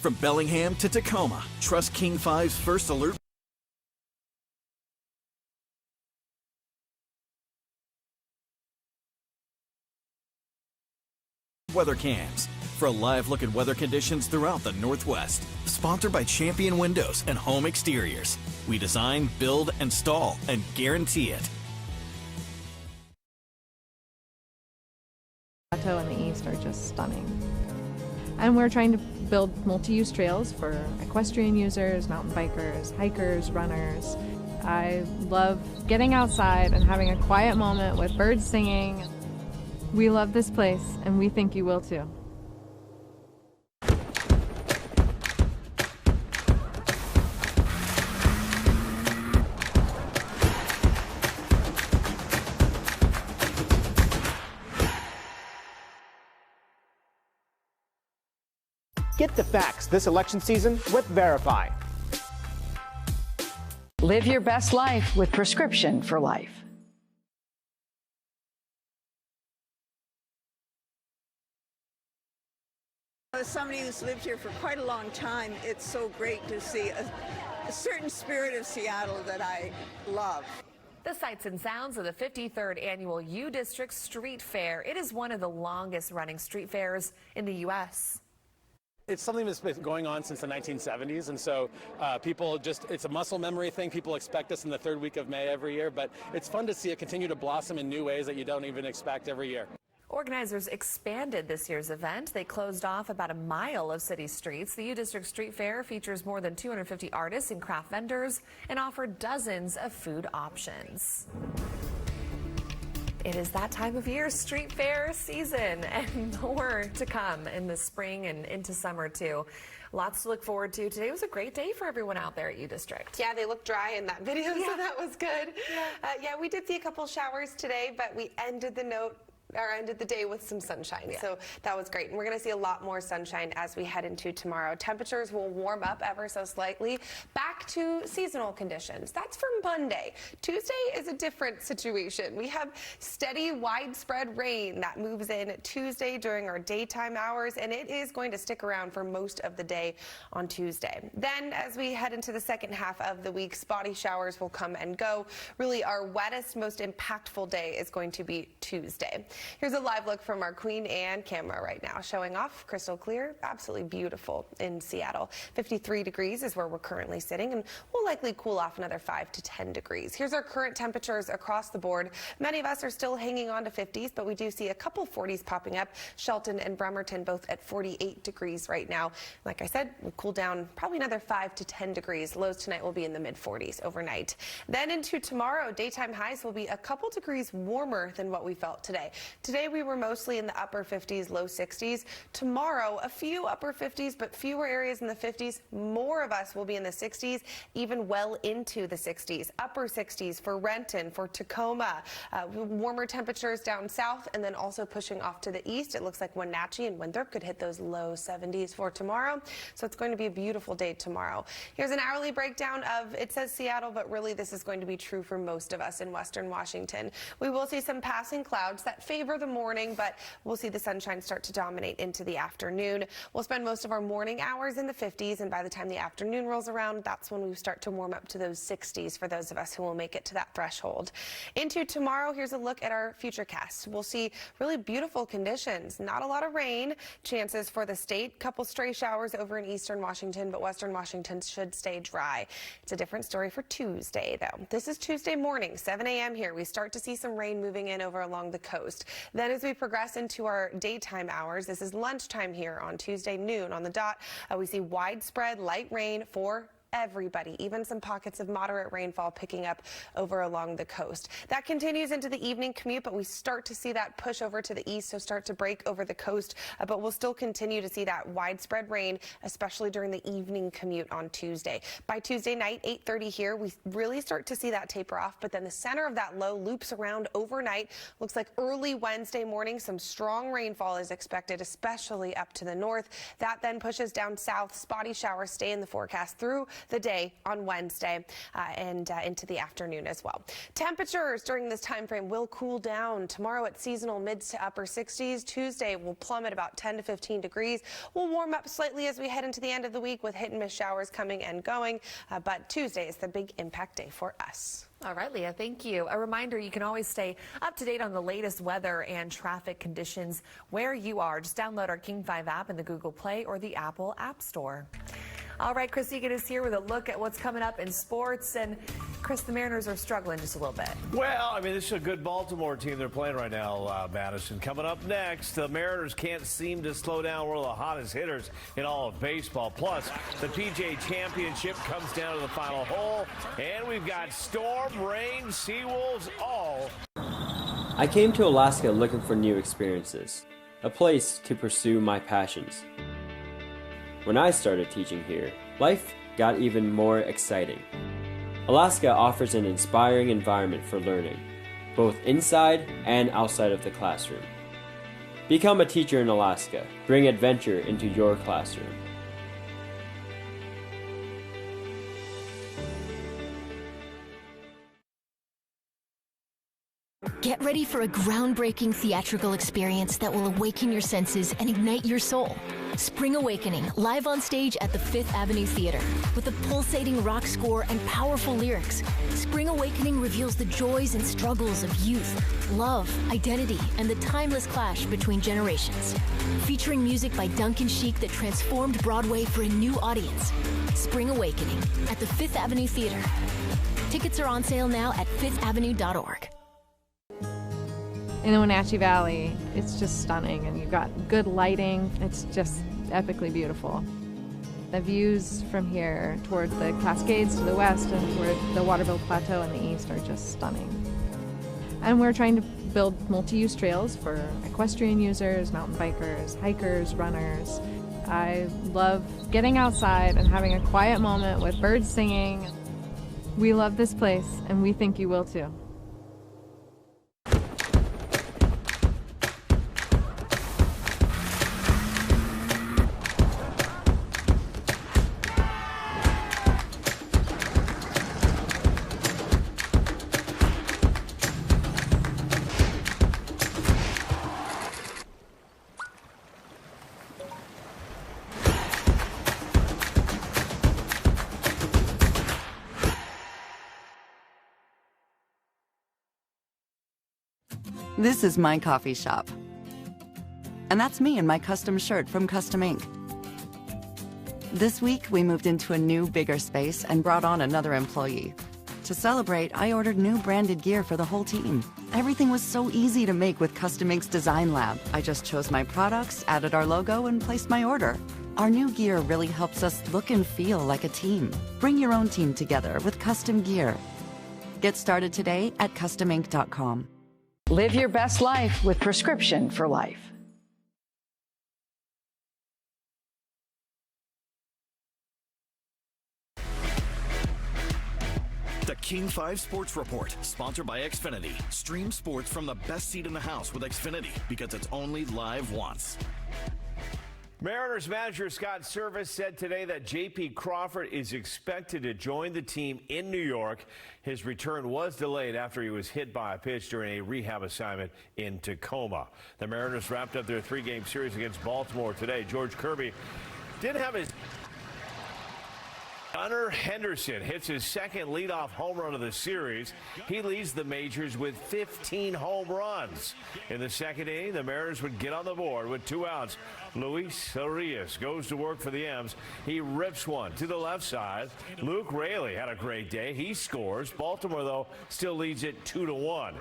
From Bellingham to Tacoma, trust King 5's first alert weather cams for a live look at weather conditions throughout the Northwest. Sponsored by Champion Windows and Home Exteriors. We design, build, install, and guarantee it. Plateau and the east are just stunning. And we're trying to build multi-use trails for equestrian users, mountain bikers, hikers, runners. I love getting outside and having a quiet moment with birds singing. We love this place, and we think you will too. Get the facts this election season with Verify. Live your best life with Prescription for Life. As somebody who's lived here for quite a long time, it's so great to see a certain spirit of Seattle that I love. The sights and sounds of the 53rd annual U District Street Fair. It is one of the longest running street fairs in the U.S. It's something that's been going on since the 1970s, and so it's a muscle memory thing. People expect us in the third week of May every year, but it's fun to see it continue to blossom in new ways that you don't even expect every year. Organizers expanded this year's event. They closed off about a mile of city streets. The U District Street Fair features more than 250 artists and craft vendors and offered dozens of food options. It is that time of year, street fair season, and more to come in the spring and into summer too. Lots to look forward to. Today was a great day for everyone out there at U District. Yeah, they looked dry in that video, so that was good. Yeah, we did see a couple showers today, but we ended the day with some sunshine, so that was great. And we're going to see a lot more sunshine as we head into tomorrow. Temperatures will warm up ever so slightly, back to seasonal conditions. That's for Monday. Tuesday is a different situation. We have steady, widespread rain that moves in Tuesday during our daytime hours, and it is going to stick around for most of the day on Tuesday. Then, as we head into the second half of the week, spotty showers will come and go. Really, our wettest, most impactful day is going to be Tuesday. Here's a live look from our Queen Anne camera right now, showing off crystal clear, absolutely beautiful in Seattle. 53 degrees is where we're currently sitting, and we'll likely cool off another 5 to 10 degrees. Here's our current temperatures across the board. Many of us are still hanging on to 50s, but we do see a couple 40s popping up. Shelton and Bremerton both at 48 degrees right now. Like I said, we'll cool down probably another 5 to 10 degrees. Lows tonight will be in the mid-40s overnight. Then into tomorrow, daytime highs will be a couple degrees warmer than what we felt today. Today we were mostly in the upper 50s, low 60s. Tomorrow, a few upper 50s, but fewer areas in the 50s. More of us will be in the 60s, even well into the 60s. Upper 60s for Renton, for Tacoma. Warmer temperatures down south, and then also pushing off to the east. It looks like Wenatchee and Winthrop could hit those low 70s for tomorrow. So it's going to be a beautiful day tomorrow. Here's an hourly breakdown of, it says Seattle, but really this is going to be true for most of us in western Washington. We will see some passing clouds that favor the morning, but we'll see the sunshine start to dominate into the afternoon. We'll spend most of our morning hours in the 50s, and by the time the afternoon rolls around, that's when we start to warm up to those 60s for those of us who will make it to that threshold. Into tomorrow, here's a look at our futurecast. We'll see really beautiful conditions. Not a lot of rain chances for the state. Couple stray showers over in eastern Washington, but western Washington should stay dry. It's a different story for Tuesday, though. This is Tuesday morning, 7 a.m. here. We start to see some rain moving in over along the coast. Then as we progress into our daytime hours, this is lunchtime here on Tuesday noon on the dot, we see widespread light rain for everybody, even some pockets of moderate rainfall picking up over along the coast. That continues into the evening commute, but we start to see that push over to the east, so start to break over the coast, but we'll still continue to see that widespread rain, especially during the evening commute on Tuesday. By Tuesday night, 8:30 here, we really start to see that taper off, but then the center of that low loops around overnight. Looks like early Wednesday morning, some strong rainfall is expected, especially up to the north. That then pushes down south. Spotty showers stay in the forecast through the day on Wednesday and into the afternoon as well. Temperatures during this time frame will cool down. Tomorrow at seasonal mid to upper 60s. Tuesday will plummet about 10 to 15 degrees. We'll warm up slightly as we head into the end of the week with hit and miss showers coming and going. But Tuesday is the big impact day for us. All right, Leah, thank you. A reminder, you can always stay up to date on the latest weather and traffic conditions where you are. Just download our King 5 app in the Google Play or the Apple App Store. All right, Chris Egan is here with a look at what's coming up in sports. And, Chris, the Mariners are struggling just a little bit. Well, I mean, this is a good Baltimore team they're playing right now, Madison. Coming up next, the Mariners can't seem to slow down one of the hottest hitters in all of baseball. Plus, the PGA Championship comes down to the final hole, and we've got storm, rain, Seawolves, all. I came to Alaska looking for new experiences, a place to pursue my passions. When I started teaching here, life got even more exciting. Alaska offers an inspiring environment for learning, both inside and outside of the classroom. Become a teacher in Alaska. Bring adventure into your classroom. Get ready for a groundbreaking theatrical experience that will awaken your senses and ignite your soul. Spring Awakening, live on stage at the Fifth Avenue Theater. With a pulsating rock score and powerful lyrics, Spring Awakening reveals the joys and struggles of youth, love, identity, and the timeless clash between generations. Featuring music by Duncan Sheik that transformed Broadway for a new audience. Spring Awakening at the Fifth Avenue Theater. Tickets are on sale now at fifthavenue.org. In the Wenatchee Valley, it's just stunning, and you've got good lighting. It's just epically beautiful. The views from here toward the Cascades to the west and toward the Waterville Plateau in the east are just stunning. And we're trying to build multi-use trails for equestrian users, mountain bikers, hikers, runners. I love getting outside and having a quiet moment with birds singing. We love this place, and we think you will too. This is my coffee shop. And that's me in my custom shirt from Custom Ink. This week, we moved into a new, bigger space and brought on another employee. To celebrate, I ordered new branded gear for the whole team. Everything was so easy to make with Custom Ink's Design Lab. I just chose my products, added our logo, and placed my order. Our new gear really helps us look and feel like a team. Bring your own team together with custom gear. Get started today at customink.com. Live your best life with Prescription for Life. The King 5 Sports Report, sponsored by Xfinity. Stream sports from the best seat in the house with Xfinity, because it's only live once. Mariners manager Scott Servais said today that J.P. Crawford is expected to join the team in New York. His return was delayed after he was hit by a pitch during a rehab assignment in Tacoma. The Mariners wrapped up their three-game series against Baltimore today. George Kirby did have his... Gunnar Henderson hits his second leadoff home run of the series. He leads the majors with 15 home runs. In the second inning, the Mariners would get on the board with 2 outs. Luis Arias goes to work for the M's. He rips one to the left side. Luke Raley had a great day. He scores. Baltimore, though, still leads it 2-1.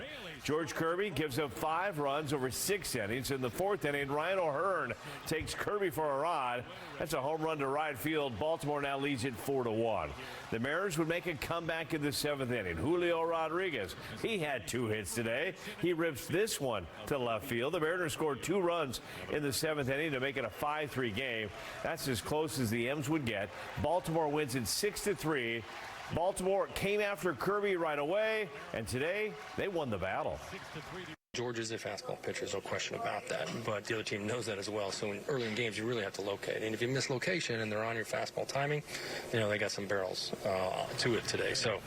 George Kirby gives up 5 runs over 6 innings. In the 4th inning, Ryan O'Hearn takes Kirby for a ride. That's a home run to right field. Baltimore now leads it 4-1. The Mariners would make a comeback in the 7th inning. Julio Rodriguez, he had 2 hits today. He rips this one to left field. The Mariners scored 2 runs in the 7th inning to make it a 5-3 game. That's as close as the M's would get. Baltimore wins it 6-3. Baltimore came after Kirby right away, and today they won the battle. George is a fastball pitcher, there's no question about that, but the other team knows that as well. So early in games, you really have to locate. And if you miss location and they're on your fastball timing, they got some barrels to it today. So,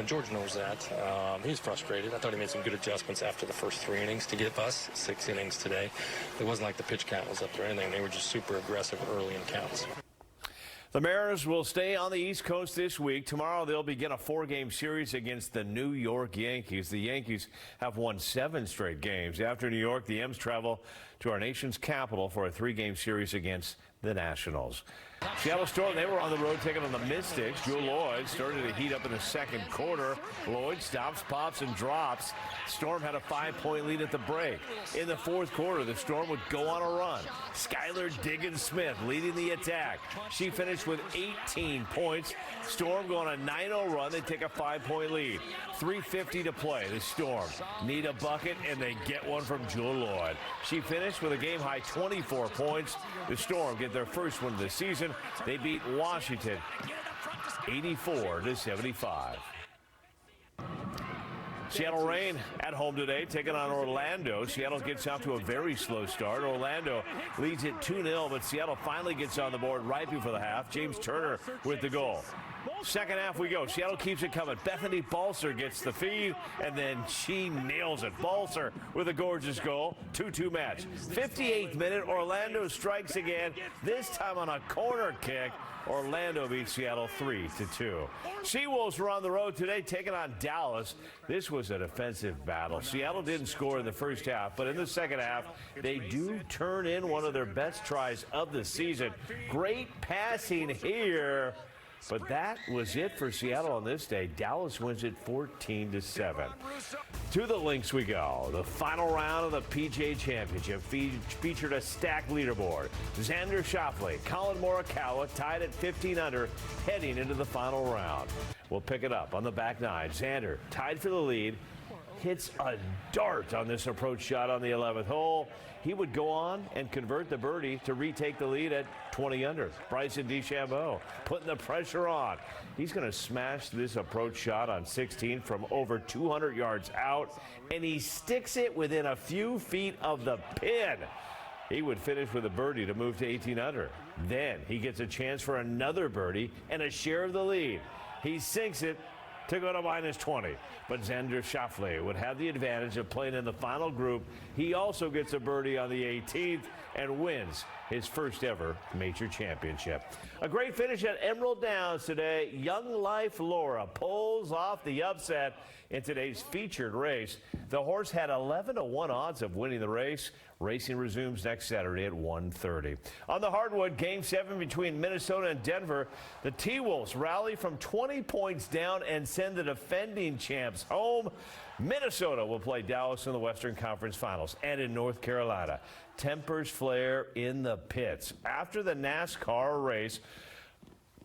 George knows that. He's frustrated. I thought he made some good adjustments after the first 3 innings to give us 6 innings today. It wasn't like the pitch count was up there or anything. They were just super aggressive early in counts. The Mariners will stay on the East Coast this week. Tomorrow they'll begin a 4-game series against the New York Yankees. The Yankees have won 7 straight games. After New York, the M's travel to our nation's capital for a 3-game series against the Nationals. Seattle Storm, they were on the road taking on the Mystics. Jewel Lloyd started to heat up in the second quarter. Lloyd stops, pops, and drops. Storm had a 5-point lead at the break. In the fourth quarter, the Storm would go on a run. Skylar Diggins-Smith leading the attack. She finished with 18 points. Storm go on a 9-0 run. They take a 5-point lead. 3:50 to play. The Storm need a bucket, and they get one from Jewel Lloyd. She finished with a game-high 24 points. The Storm get their first win of the season. They beat Washington 84-75. Seattle Reign at home today, taking on Orlando. Seattle gets out to a very slow start. Orlando leads it 2-0, but Seattle finally gets on the board right before the half. James Turner with the goal. Second half we go. Seattle keeps it coming. Bethany Balcer gets the feed, and then she nails it. Balcer with a gorgeous goal. 2-2 match. 58th minute, Orlando strikes again, this time on a corner kick. Orlando beats Seattle 3-2. Seawolves were on the road today taking on Dallas. This was a defensive battle. Seattle didn't score in the first half, but in the second half, they do turn in one of their best tries of the season. Great passing here. But that was it for Seattle on this day. Dallas wins it 14-7. To the links we go. The final round of the PGA Championship featured a stacked leaderboard. Xander Schauffele, Colin Morikawa tied at 15 under heading into the final round. We'll pick it up on the back nine. Xander tied for the lead. Hits a dart on this approach shot on the 11th hole. He would go on and convert the birdie to retake the lead at 20 under. Bryson DeChambeau putting the pressure on. He's going to smash this approach shot on 16 from over 200 yards out, and he sticks it within a few feet of the pin. He would finish with a birdie to move to 18 under. Then he gets a chance for another birdie and a share of the lead. He sinks it to go to -20. But Xander Schauffele would have the advantage of playing in the final group. He also gets a birdie on the 18th and wins his first ever major championship. A great finish at Emerald Downs today. Young Life Laura pulls off the upset in today's featured race. The horse had 11-1 odds of winning the race. Racing resumes next Saturday at 1:30. On the hardwood, Game 7 between Minnesota and Denver. The T-Wolves rally from 20 points down and send the defending champs home. Minnesota will play Dallas in the Western Conference Finals. And in North Carolina, tempers flare in the pits. After the NASCAR race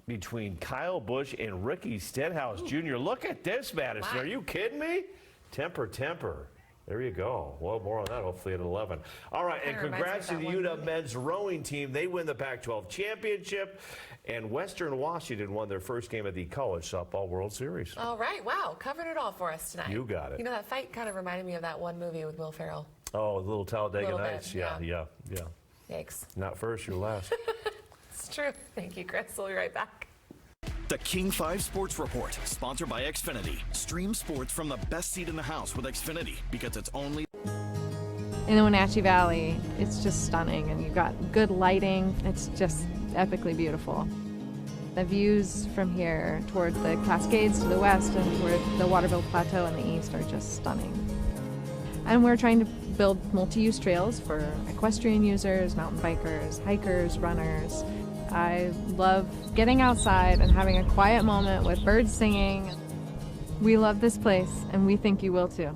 between Kyle Busch and Ricky Stenhouse Jr. Look at this, Madison. Are you kidding me? Temper. There you go. Well, more on that hopefully at 11. All right, and congrats to the UW men's rowing team. They win the Pac-12 championship, and Western Washington won their first game at the College Softball World Series. All right, wow, covered it all for us tonight. You got it. You know, that fight kind of reminded me of that one movie with Will Ferrell. Oh, the Little Talladega Nights. Yeah. Yikes. Not first, you're last. It's true. Thank you, Chris. We'll be right back. The King 5 Sports Report, sponsored by Xfinity. Stream sports from the best seat in the house with Xfinity, because it's only... In the Wenatchee Valley, it's just stunning, and you've got good lighting. It's just epically beautiful. The views from here towards the Cascades to the west and toward the Waterville Plateau in the east are just stunning. And we're trying to build multi-use trails for equestrian users, mountain bikers, hikers, runners. I love getting outside and having a quiet moment with birds singing. We love this place, and we think you will too.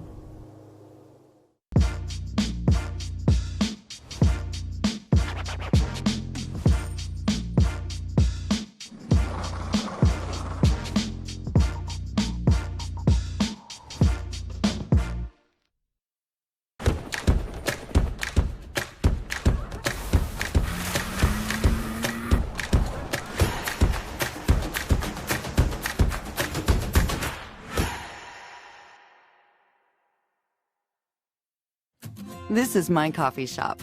This is my coffee shop.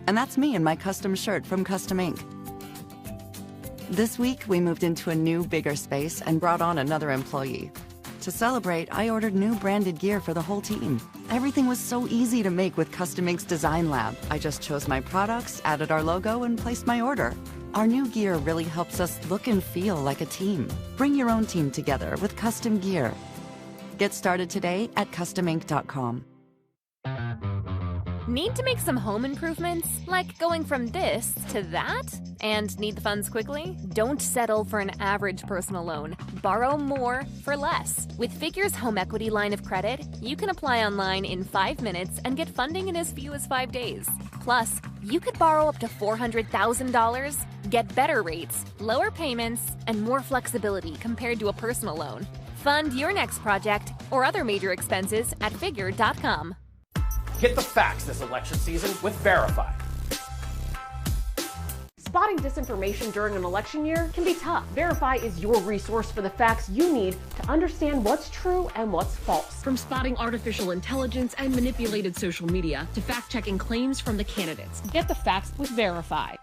And that's me in my custom shirt from Custom Ink. This week, we moved into a new, bigger space and brought on another employee. To celebrate, I ordered new branded gear for the whole team. Everything was so easy to make with Custom Ink's Design Lab. I just chose my products, added our logo, and placed my order. Our new gear really helps us look and feel like a team. Bring your own team together with custom gear. Get started today at customink.com. Need to make some home improvements, like going from this to that? And need the funds quickly? Don't settle for an average personal loan. Borrow more for less. With Figure's home equity line of credit, you can apply online in 5 minutes and get funding in as few as 5 days. Plus, you could borrow up to $400,000, get better rates, lower payments, and more flexibility compared to a personal loan. Fund your next project or other major expenses at Figure.com. Get the facts this election season with Verify. Spotting disinformation during an election year can be tough. Verify is your resource for the facts you need to understand what's true and what's false. From spotting artificial intelligence and manipulated social media to fact-checking claims from the candidates. Get the facts with Verify.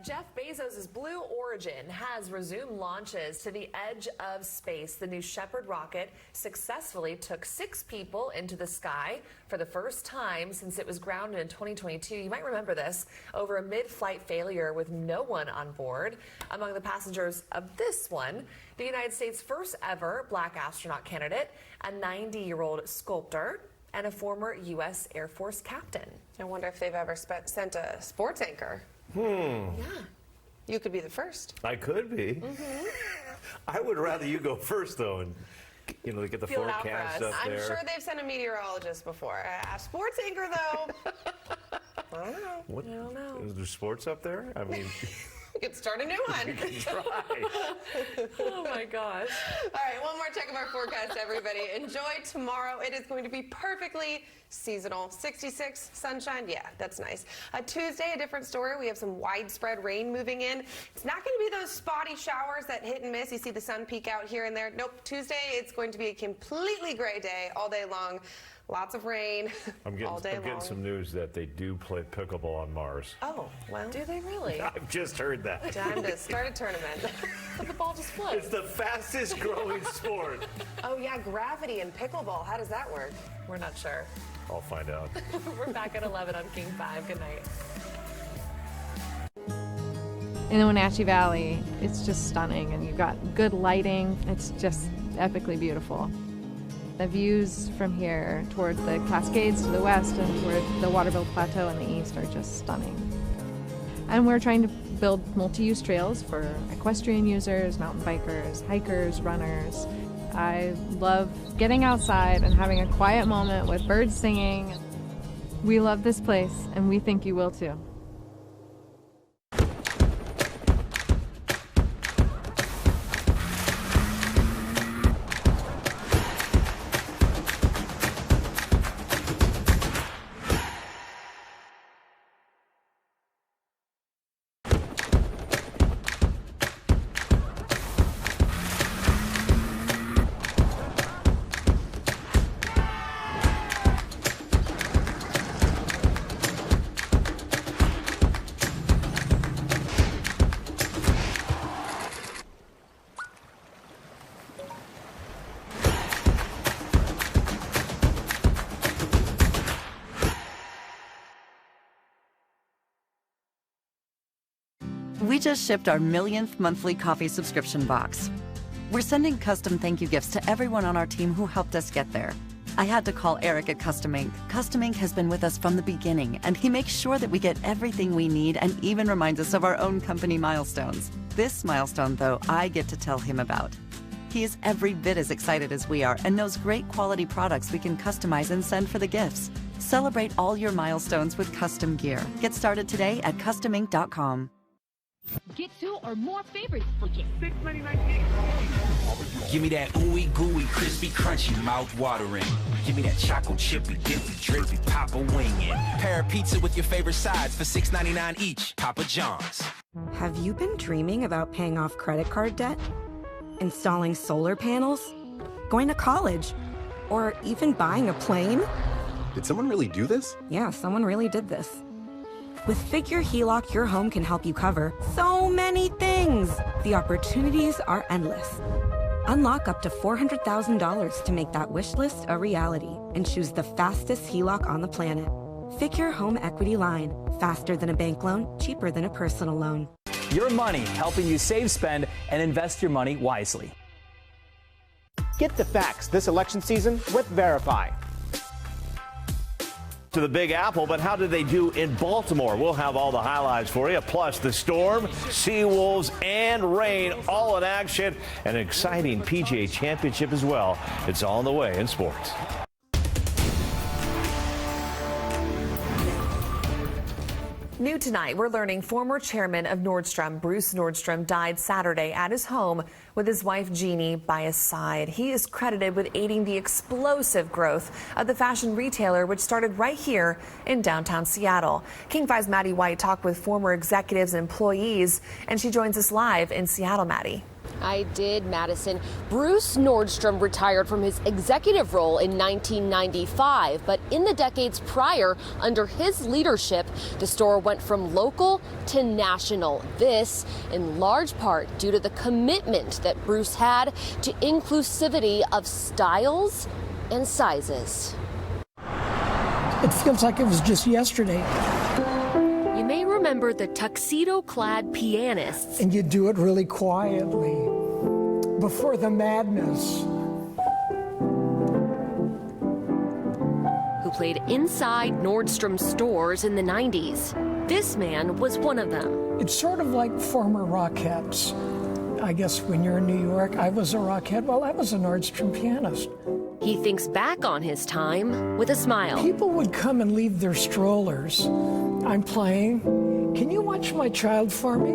Jeff Bezos' Blue Origin has resumed launches to the edge of space. The New Shepard rocket successfully took 6 people into the sky for the first time since it was grounded in 2022. You might remember this, over a mid-flight failure with no one on board. Among the passengers of this one, the United States' first ever black astronaut candidate, a 90-year-old sculptor, and a former U.S. Air Force captain. I wonder if they've ever sent a sports anchor. Yeah. You could be the first. I could be. I would rather you go first, though, and get the Feel it out forecast for us. up there. I'm sure they've sent a meteorologist before. A sports anchor, though. I don't know. What? I don't know. Is there sports up there? I mean, We could start a new one. we can try. Oh my gosh. All right, one more check of our forecast, everybody. Enjoy tomorrow. It is going to be perfectly seasonal. 66, sunshine. Yeah, that's nice. Tuesday, a different story. We have some widespread rain moving in. It's not going to be those spotty showers that hit and miss. You see the sun peek out here and there. Nope. Tuesday, it's going to be a completely gray day all day long. Lots of rain all day long. I'm getting some news that they do play pickleball on Mars. Oh, well. Do they really? I've just heard that. Time to start a tournament. But the ball just flips. It's the fastest growing sport. Oh, yeah, gravity and pickleball. How does that work? We're not sure. I'll find out. We're back at 11 on King 5. Good night. In the Wenatchee Valley, it's just stunning, and you've got good lighting. It's just epically beautiful. The views from here toward the Cascades to the west and toward the Waterville Plateau in the east are just stunning. And we're trying to build multi-use trails for equestrian users, mountain bikers, hikers, runners. I love getting outside and having a quiet moment with birds singing. We love this place, and we think you will too. We just shipped our millionth monthly coffee subscription box. We're sending custom thank you gifts to everyone on our team who helped us get there. I had to call Eric at Custom Ink. Custom Ink has been with us from the beginning, and he makes sure that we get everything we need and even reminds us of our own company milestones. This milestone, though, I get to tell him about. He is every bit as excited as we are and knows great quality products we can customize and send for the gifts. Celebrate all your milestones with custom gear. Get started today at customink.com. Get 2 or more favorites for just $6.99. Give me that ooey gooey, crispy, crunchy, mouth watering. Give me that chocolate chippy, dippy, drippy, Papa wingin'. Pair of pizza with your favorite sides for $6.99 each. Papa John's. Have you been dreaming about paying off credit card debt? Installing solar panels? Going to college? Or even buying a plane? Did someone really do this? Yeah, someone really did this. With Figure HELOC, your home can help you cover so many things. The opportunities are endless. Unlock up to $400,000 to make that wish list a reality and choose the fastest HELOC on the planet. Figure Home Equity Line. Faster than a bank loan, cheaper than a personal loan. Your money, helping you save, spend, and invest your money wisely. Get the facts this election season with Verify. To the Big Apple, but how did they do in Baltimore? We'll have all the highlights for you, plus the storm, Seawolves, and rain all in action. An exciting PGA Championship as well. It's all on the way in sports. New tonight, we're learning former chairman of Nordstrom, Bruce Nordstrom, died Saturday at his home with his wife Jeannie by his side. He is credited with aiding the explosive growth of the fashion retailer, which started right here in downtown Seattle. King 5's Maddie White talked with former executives and employees, and she joins us live in Seattle. Maddie. I did, Madison. Bruce Nordstrom retired from his executive role in 1995, but in the decades prior, under his leadership, the store went from local to national. This, in large part, due to the commitment that Bruce had to inclusivity of styles and sizes. It feels like it was just yesterday. You may remember the tuxedo-clad pianists. And you do it really quietly, before the madness. Who played inside Nordstrom stores in the 90s. This man was one of them. It's sort of like former Rockettes. I guess when you're in New York, I was a Rockette. Well, I was a Nordstrom pianist. He thinks back on his time with a smile. People would come and leave their strollers. I'm playing. Can you watch my child for me?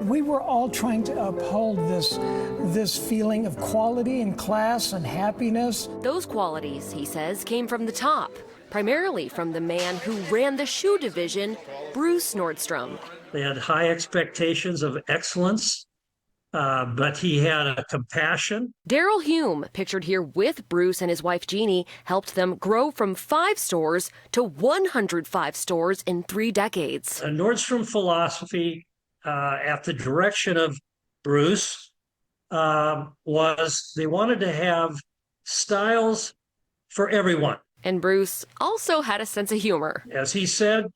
We were all trying to uphold this feeling of quality and class and happiness. Those qualities, he says, came from the top, primarily from the man who ran the shoe division, Bruce Nordstrom. They had high expectations of excellence, but he had a compassion. Daryl Hume, pictured here with Bruce and his wife Jeannie, helped them grow from 5 stores to 105 stores in 3 decades. A Nordstrom philosophy at the direction of Bruce was they wanted to have styles for everyone. And Bruce also had a sense of humor. As he said,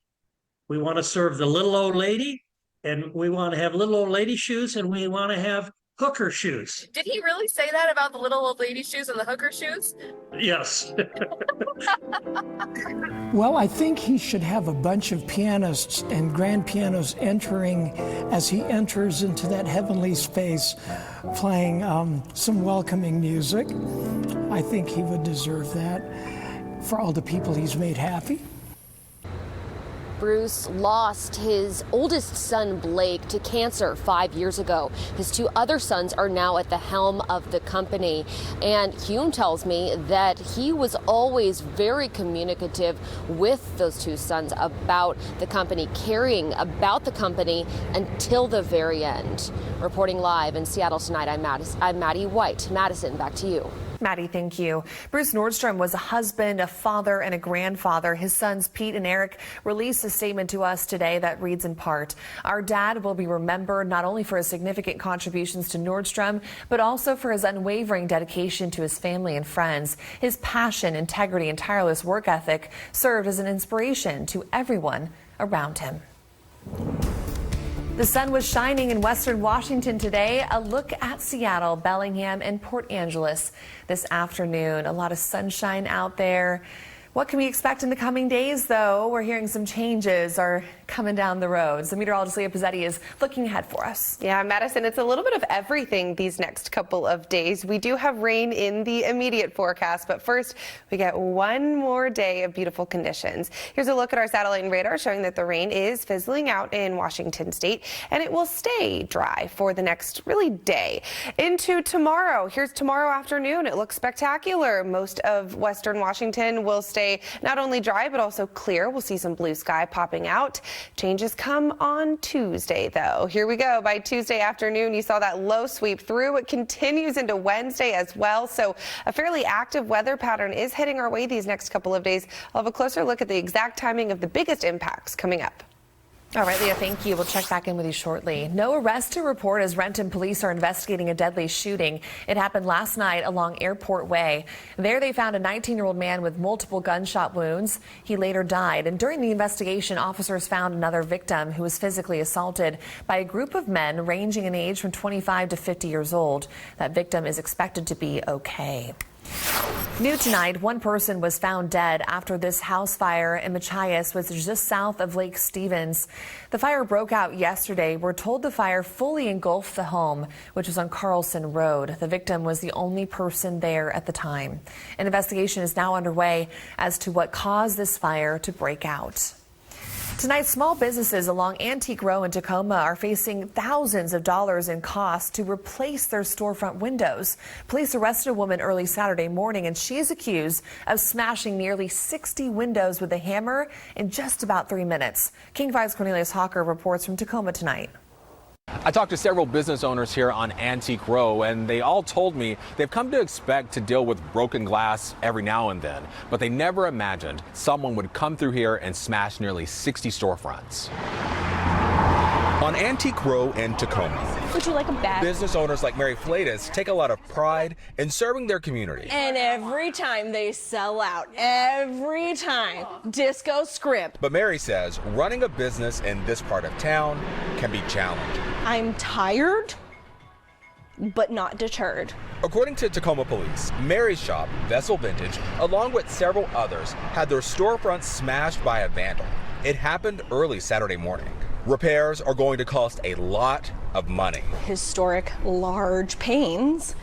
we want to serve the little old lady, and we want to have little old lady shoes, and we want to have hooker shoes. Did he really say that about the little old lady shoes and the hooker shoes? Yes. Well, I think he should have a bunch of pianists and grand pianos entering as he enters into that heavenly space, playing some welcoming music. I think he would deserve that for all the people he's made happy. Bruce lost his oldest son, Blake, to cancer 5 years ago. His 2 other sons are now at the helm of the company. And Hume tells me that he was always very communicative with those 2 sons about the company, caring about the company until the very end. Reporting live in Seattle tonight, I'm Maddie White. Madison, back to you. Maddie, thank you. Bruce Nordstrom was a husband, a father, and a grandfather. His sons, Pete and Eric, released a statement to us today that reads in part, "Our dad will be remembered not only for his significant contributions to Nordstrom, but also for his unwavering dedication to his family and friends. His passion, integrity, and tireless work ethic served as an inspiration to everyone around him." The sun was shining in western Washington today. A look at Seattle, Bellingham, and Port Angeles this afternoon. A lot of sunshine out there. What can we expect in the coming days, though? We're hearing some changes are coming down the road. So meteorologist Leah Pizzetti is looking ahead for us. Yeah, Madison, it's a little bit of everything these next couple of days. We do have rain in the immediate forecast, but first we get one more day of beautiful conditions. Here's a look at our satellite and radar showing that the rain is fizzling out in Washington state, and it will stay dry for the next really day. Into tomorrow. Here's tomorrow afternoon. It looks spectacular. Most of western Washington will stay not only dry, but also clear. We'll see some blue sky popping out. Changes come on Tuesday, though. Here we go. By Tuesday afternoon, you saw that low sweep through. It continues into Wednesday as well. So a fairly active weather pattern is heading our way these next couple of days. I'll have a closer look at the exact timing of the biggest impacts coming up. All right, Leah, thank you. We'll check back in with you shortly. No arrest to report as Renton police are investigating a deadly shooting. It happened last night along Airport Way. There they found a 19-year-old man with multiple gunshot wounds. He later died. And during the investigation, officers found another victim who was physically assaulted by a group of men ranging in age from 25 to 50 years old. That victim is expected to be okay. New tonight, one person was found dead after this house fire in Machias, which is just south of Lake Stevens. The fire broke out yesterday. We're told the fire fully engulfed the home, which was on Carlson Road. The victim was the only person there at the time. An investigation is now underway as to what caused this fire to break out. Tonight, small businesses along Antique Row in Tacoma are facing thousands of dollars in costs to replace their storefront windows. Police arrested a woman early Saturday morning, and she is accused of smashing nearly 60 windows with a hammer in just about 3 minutes. King 5's Cornelius Hawker reports from Tacoma tonight. I talked to several business owners here on Antique Row, and they all told me they've come to expect to deal with broken glass every now and then, but they never imagined someone would come through here and smash nearly 60 storefronts. On Antique Row in Tacoma, would you like a bag? Business owners like Mary Flatus take a lot of pride in serving their community. And every time they sell out, every time, disco scrimp. But Mary says running a business in this part of town can be challenging. I'm tired, but not deterred. According to Tacoma Police, Mary's shop, Vessel Vintage, along with several others, had their storefront smashed by a vandal. It happened early Saturday morning. Repairs are going to cost a lot of money. Historic, large panes,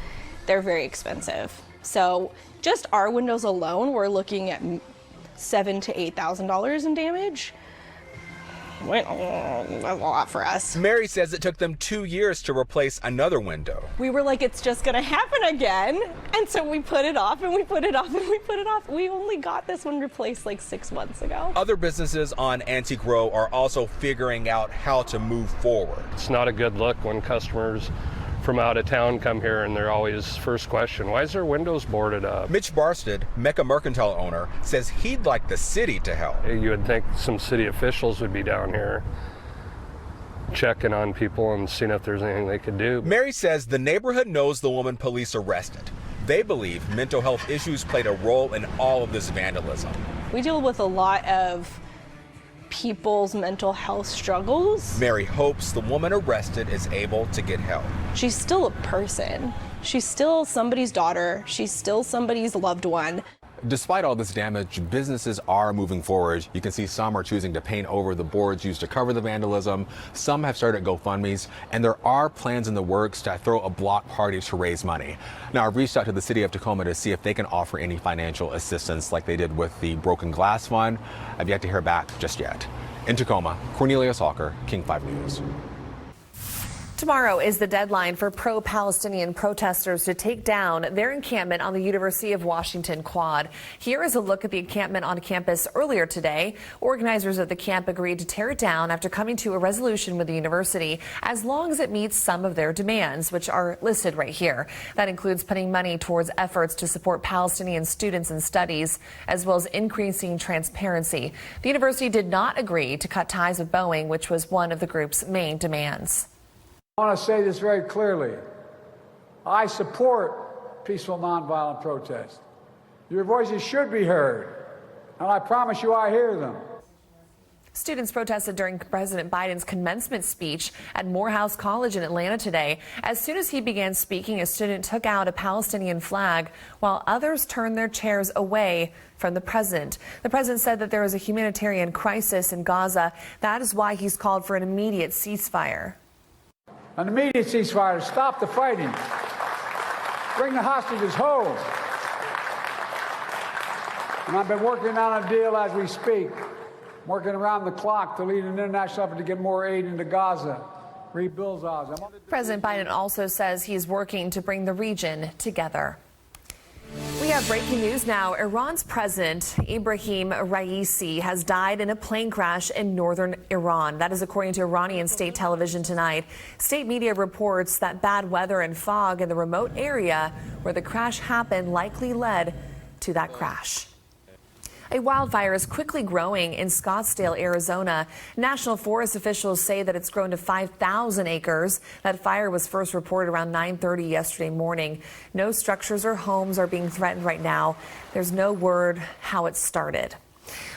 they're very expensive. So just our windows alone, we're looking at $7,000 to $8,000 in damage. That's a lot for us. Mary says it took them 2 years to replace another window. We were like, it's just gonna happen again. And so we put it off and we put it off and we put it off. We only got this one replaced like 6 months ago. Other businesses on Antique Row are also figuring out how to move forward. It's not a good look when customers from out of town come here and they're always first question, why is their windows boarded up? Mitch Barsted, Mecca Mercantile owner, says he'd like the city to help. You would think some city officials would be down here checking on people and seeing if there's anything they could do. Mary says the neighborhood knows the woman police arrested. They believe mental health issues played a role in all of this vandalism. We deal with a lot of people's mental health struggles. Mary hopes the woman arrested is able to get help. She's still a person. She's still somebody's daughter. She's still somebody's loved one. Despite all this damage, businesses are moving forward. You can see some are choosing to paint over the boards used to cover the vandalism. Some have started GoFundMes, and there are plans in the works to throw a block party to raise money. Now, I've reached out to the city of Tacoma to see if they can offer any financial assistance like they did with the Broken Glass Fund. I've yet to hear back just yet. In Tacoma, Cornelius Hawker, King 5 News. Tomorrow is the deadline for pro-Palestinian protesters to take down their encampment on the University of Washington quad. Here is a look at the encampment on campus earlier today. Organizers of the camp agreed to tear it down after coming to a resolution with the university as long as it meets some of their demands, which are listed right here. That includes putting money towards efforts to support Palestinian students and studies, as well as increasing transparency. The university did not agree to cut ties with Boeing, which was one of the group's main demands. I want to say this very clearly. I support peaceful nonviolent protest. Your voices should be heard, and I promise you I hear them. Students protested during President Biden's commencement speech at Morehouse College in Atlanta today. As soon as he began speaking, a student took out a Palestinian flag while others turned their chairs away from the president. The president said that there is a humanitarian crisis in Gaza. That is why he's called for an immediate ceasefire. An immediate ceasefire to stop the fighting. Bring the hostages home. And I've been working on a deal as we speak. Working around the clock to lead an international effort to get more aid into Gaza, rebuild Gaza. President Biden also says he is working to bring the region together. We have breaking news now. Iran's president, Ibrahim Raisi, has died in a plane crash in northern Iran. That is according to Iranian state television tonight. State media reports that bad weather and fog in the remote area where the crash happened likely led to that crash. A wildfire is quickly growing in Scottsdale, Arizona. National Forest officials say that it's grown to 5,000 acres. That fire was first reported around 9:30 yesterday morning. No structures or homes are being threatened right now. There's no word how it started.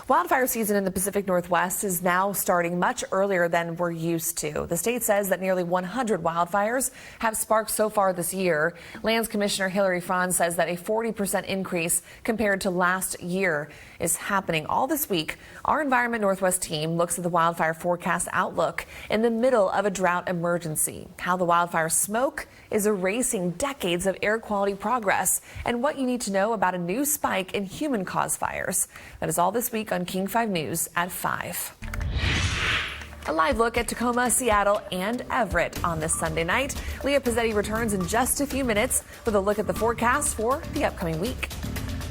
Wildfire season in the Pacific Northwest is now starting much earlier than we're used to. The state says that nearly 100 wildfires have sparked so far this year. Lands Commissioner Hillary Franz says that a 40% increase compared to last year is happening all this week. Our Environment Northwest team looks at the wildfire forecast outlook in the middle of a drought emergency, how the wildfire smoke is erasing decades of air quality progress, and what you need to know about a new spike in human-caused fires. That is all this week on King 5 News at 5. A live look at Tacoma, Seattle, and Everett on this Sunday night. Leah Pizzetti returns in just a few minutes with a look at the forecast for the upcoming week.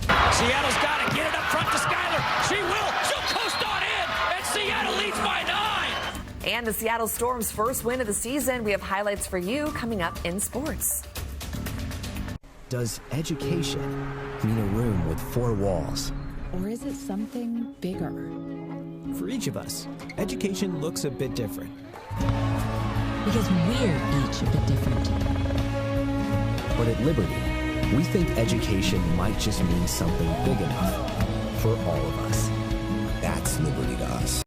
Seattle's got to get it up front to Skyler. She will. She'll coast on in, and Seattle leads by 9. And the Seattle Storm's first win of the season. We have highlights for you coming up in sports. Does education mean a room with 4 walls? Or is it something bigger? For each of us, education looks a bit different. Because we're each a bit different. But at Liberty, we think education might just mean something big enough for all of us. That's Liberty to us.